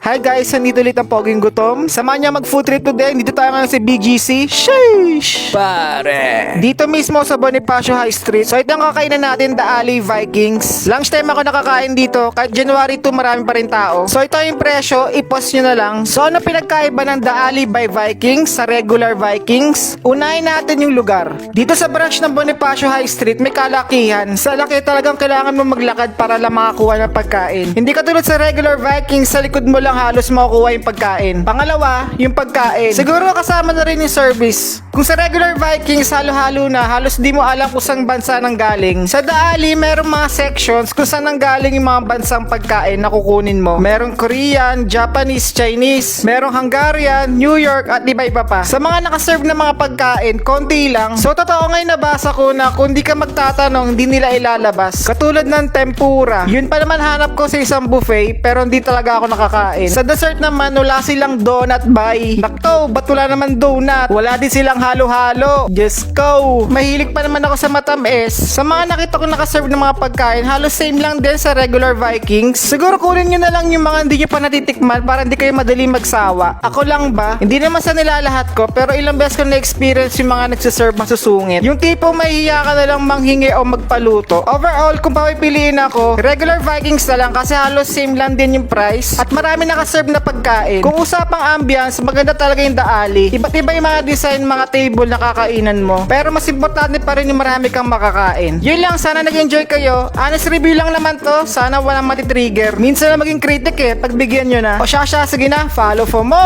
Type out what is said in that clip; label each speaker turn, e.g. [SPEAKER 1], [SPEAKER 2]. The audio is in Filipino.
[SPEAKER 1] Hi guys, nandito ulit ang Poging Gutom. Samahan niya mag food trip today. Dito tayo ngayon sa BGC. Sheesh!
[SPEAKER 2] Pare!
[SPEAKER 1] Dito mismo sa Bonifacio High Street. So ito ang kakainan natin, The Alley Vikings. Lunch time ako nakakain dito. Kahit January 2, marami pa rin tao. So ito yung presyo, i-post nyo na lang. So ano pinagkaiba ng The Alley by Vikings sa regular Vikings? Unahin natin yung lugar. Dito sa branch ng Bonifacio High Street, may kalakihan. Sa laki talagang kailangan mo maglakad para lang makakuha ng pagkain. Hindi katulad sa regular Vikings, sa likod mo lang halos makukuha yung pagkain. Pangalawa, yung pagkain. Siguro kasama na rin yung service. Kung sa regular Vikings, halo-halo na, halos di mo alam kung saan bansa nang galing. Sa The Alley, merong mga sections kung saan nang galing yung mga bansang pagkain na kukunin mo. Merong Korean, Japanese, Chinese, merong Hungarian, New York, at iba-iba pa. Sa mga nakaserve na mga pagkain, konti lang. So, totoo ngayon nabasa ko na kung di ka magtatanong, di nila ilalabas. Katulad ng tempura. Yun pa naman hanap ko sa isang buffet, pero hindi talaga ako nakakain. Sa dessert naman, wala silang donut buy. Nakto, ba't wala naman donut? Wala din silang halo-halo. Just go. Mahilig pa naman ako sa matamis. Sa mga nakita ko nakaserve ng mga pagkain, halos same lang din sa regular Vikings. Siguro kunin nyo na lang yung mga hindi nyo pa natitikman para hindi kayo madali magsawa. Ako lang ba? Hindi naman sa nilalahat ko, pero ilang beses ko na-experience yung mga nagsiserve masusungit. Yung tipo mahihiya ka na lang manghingi o magpaluto. Overall, kung papipiliin ako, regular Vikings na lang kasi halos same lang din yung price. At marami nakaserve na pagkain. Kung usapang ambience, maganda talaga yung The Alley. Iba't iba yung mga design, mga table na kakainan mo. Pero mas importante pa rin yung marami kang makakain. Yun lang, sana nag-enjoy kayo. Honest review lang naman to. Sana walang matitrigger. Minsan na maging critic pagbigyan nyo na. O siya, sige na, follow for more!